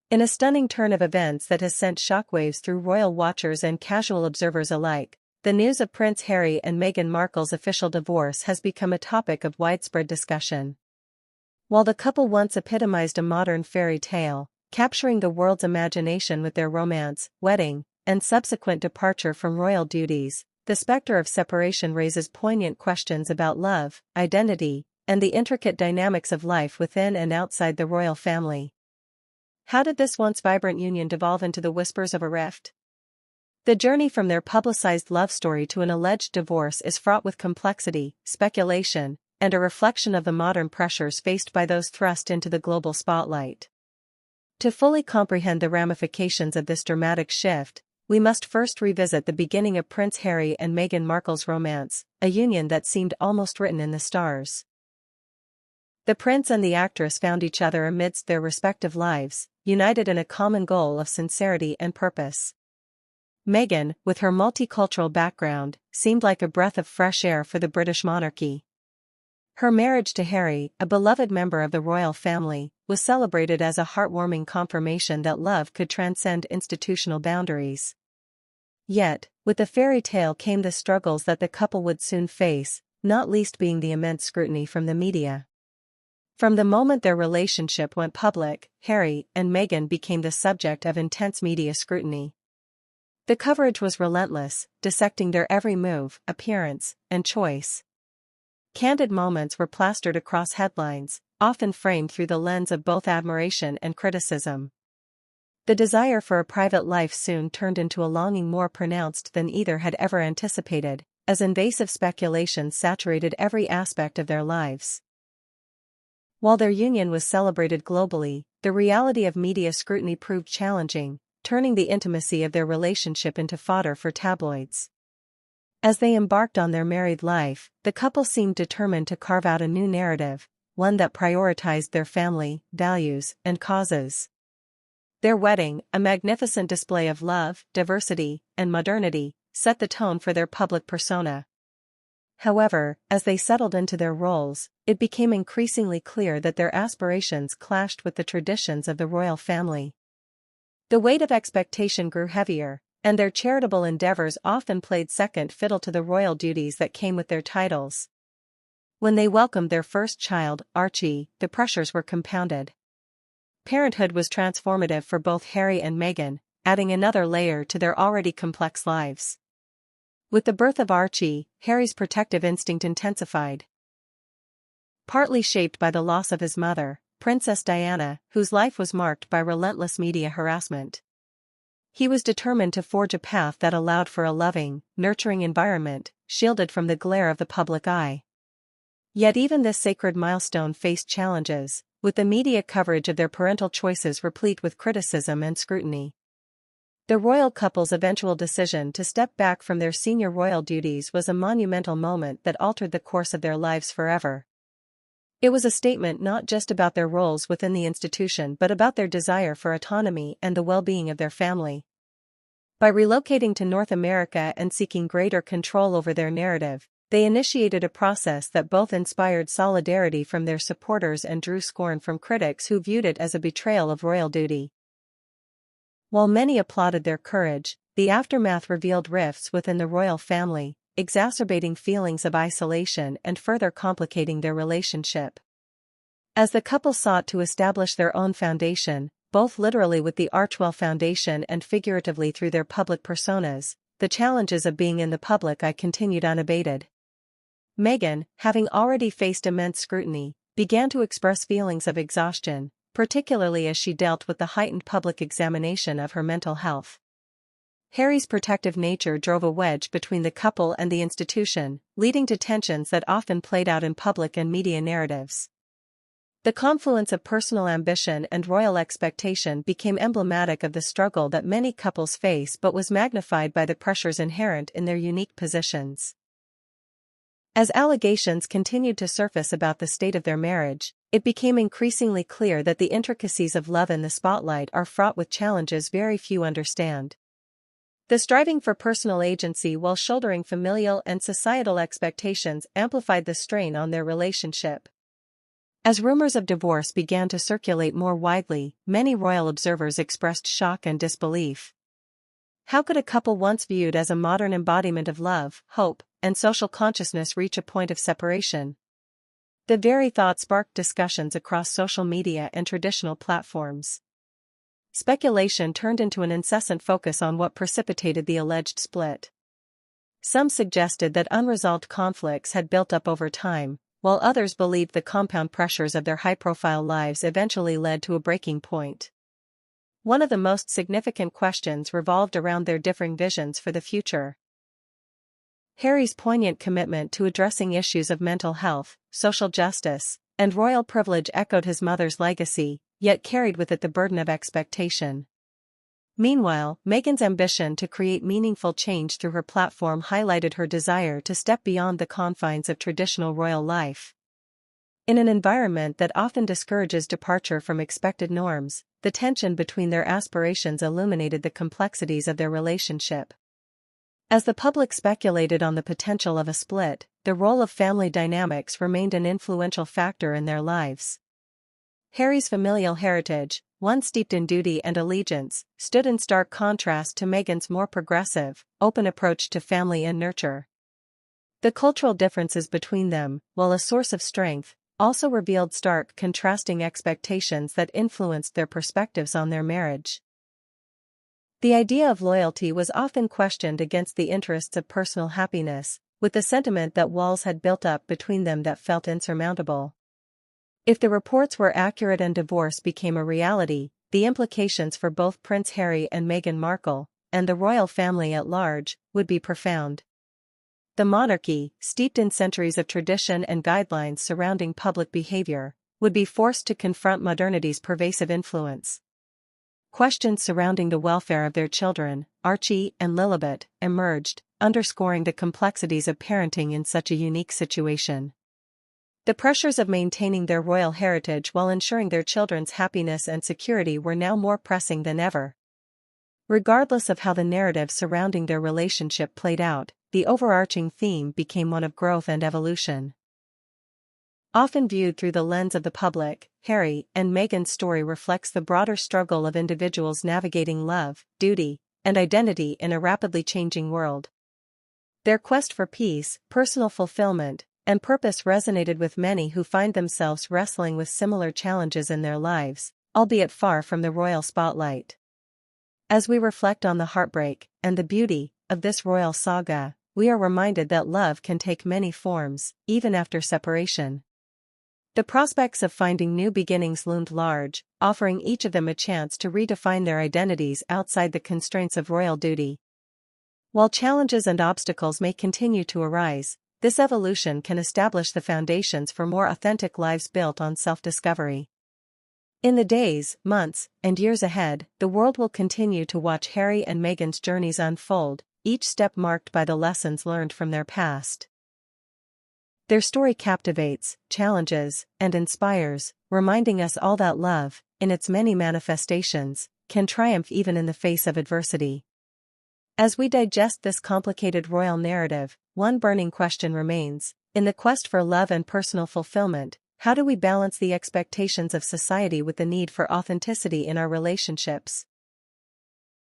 In a stunning turn of events that has sent shockwaves through royal watchers and casual observers alike, the news of Prince Harry and Meghan Markle's official divorce has become a topic of widespread discussion. While the couple once epitomized a modern fairy tale, capturing the world's imagination with their romance, wedding, and subsequent departure from royal duties, the specter of separation raises poignant questions about love, identity, and the intricate dynamics of life within and outside the royal family. How did this once vibrant union devolve into the whispers of a rift? The journey from their publicized love story to an alleged divorce is fraught with complexity, speculation, and a reflection of the modern pressures faced by those thrust into the global spotlight. To fully comprehend the ramifications of this dramatic shift, we must first revisit the beginning of Prince Harry and Meghan Markle's romance, a union that seemed almost written in the stars. The prince and the actress found each other amidst their respective lives, united in a common goal of sincerity and purpose. Meghan, with her multicultural background, seemed like a breath of fresh air for the British monarchy. Her marriage to Harry, a beloved member of the royal family, was celebrated as a heartwarming confirmation that love could transcend institutional boundaries. Yet, with the fairy tale came the struggles that the couple would soon face, not least being the immense scrutiny from the media. From the moment their relationship went public, Harry and Meghan became the subject of intense media scrutiny. The coverage was relentless, dissecting their every move, appearance, and choice. Candid moments were plastered across headlines, often framed through the lens of both admiration and criticism. The desire for a private life soon turned into a longing more pronounced than either had ever anticipated, as invasive speculation saturated every aspect of their lives. While their union was celebrated globally, the reality of media scrutiny proved challenging, turning the intimacy of their relationship into fodder for tabloids. As they embarked on their married life, the couple seemed determined to carve out a new narrative, one that prioritized their family, values, and causes. Their wedding, a magnificent display of love, diversity, and modernity, set the tone for their public persona. However, as they settled into their roles, it became increasingly clear that their aspirations clashed with the traditions of the royal family. The weight of expectation grew heavier, and their charitable endeavors often played second fiddle to the royal duties that came with their titles. When they welcomed their first child, Archie, the pressures were compounded. Parenthood was transformative for both Harry and Meghan, adding another layer to their already complex lives. With the birth of Archie, Harry's protective instinct intensified. Partly shaped by the loss of his mother, Princess Diana, whose life was marked by relentless media harassment. He was determined to forge a path that allowed for a loving, nurturing environment, shielded from the glare of the public eye. Yet even this sacred milestone faced challenges, with the media coverage of their parental choices replete with criticism and scrutiny. The royal couple's eventual decision to step back from their senior royal duties was a monumental moment that altered the course of their lives forever. It was a statement not just about their roles within the institution but about their desire for autonomy and the well-being of their family. By relocating to North America and seeking greater control over their narrative, they initiated a process that both inspired solidarity from their supporters and drew scorn from critics who viewed it as a betrayal of royal duty. While many applauded their courage, the aftermath revealed rifts within the royal family, exacerbating feelings of isolation and further complicating their relationship. As the couple sought to establish their own foundation, both literally with the Archewell Foundation and figuratively through their public personas, the challenges of being in the public eye continued unabated. Meghan, having already faced immense scrutiny, began to express feelings of exhaustion, particularly as she dealt with the heightened public examination of her mental health. Harry's protective nature drove a wedge between the couple and the institution, leading to tensions that often played out in public and media narratives. The confluence of personal ambition and royal expectation became emblematic of the struggle that many couples face but was magnified by the pressures inherent in their unique positions. As allegations continued to surface about the state of their marriage, it became increasingly clear that the intricacies of love in the spotlight are fraught with challenges very few understand. The striving for personal agency while shouldering familial and societal expectations amplified the strain on their relationship. As rumors of divorce began to circulate more widely, many royal observers expressed shock and disbelief. How could a couple once viewed as a modern embodiment of love, hope, and social consciousness reach a point of separation? The very thought sparked discussions across social media and traditional platforms. Speculation turned into an incessant focus on what precipitated the alleged split. Some suggested that unresolved conflicts had built up over time, while others believed the compound pressures of their high-profile lives eventually led to a breaking point. One of the most significant questions revolved around their differing visions for the future. Harry's poignant commitment to addressing issues of mental health, social justice, and royal privilege echoed his mother's legacy, yet carried with it the burden of expectation. Meanwhile, Meghan's ambition to create meaningful change through her platform highlighted her desire to step beyond the confines of traditional royal life. In an environment that often discourages departure from expected norms, the tension between their aspirations illuminated the complexities of their relationship. As the public speculated on the potential of a split, the role of family dynamics remained an influential factor in their lives. Harry's familial heritage, one steeped in duty and allegiance, stood in stark contrast to Meghan's more progressive, open approach to family and nurture. The cultural differences between them, while a source of strength, also revealed stark contrasting expectations that influenced their perspectives on their marriage. The idea of loyalty was often questioned against the interests of personal happiness, with the sentiment that walls had built up between them that felt insurmountable. If the reports were accurate and divorce became a reality, the implications for both Prince Harry and Meghan Markle, and the royal family at large, would be profound. The monarchy, steeped in centuries of tradition and guidelines surrounding public behavior, would be forced to confront modernity's pervasive influence. Questions surrounding the welfare of their children, Archie and Lilibet, emerged, underscoring the complexities of parenting in such a unique situation. The pressures of maintaining their royal heritage while ensuring their children's happiness and security were now more pressing than ever. Regardless of how the narrative surrounding their relationship played out, the overarching theme became one of growth and evolution. Often viewed through the lens of the public, Harry and Meghan's story reflects the broader struggle of individuals navigating love, duty, and identity in a rapidly changing world. Their quest for peace, personal fulfillment, and purpose resonated with many who find themselves wrestling with similar challenges in their lives, albeit far from the royal spotlight. As we reflect on the heartbreak and the beauty of this royal saga, we are reminded that love can take many forms, even after separation. The prospects of finding new beginnings loomed large, offering each of them a chance to redefine their identities outside the constraints of royal duty. While challenges and obstacles may continue to arise, this evolution can establish the foundations for more authentic lives built on self-discovery. In the days, months, and years ahead, the world will continue to watch Harry and Meghan's journeys unfold, each step marked by the lessons learned from their past. Their story captivates, challenges, and inspires, reminding us all that love, in its many manifestations, can triumph even in the face of adversity. As we digest this complicated royal narrative, one burning question remains: in the quest for love and personal fulfillment, how do we balance the expectations of society with the need for authenticity in our relationships?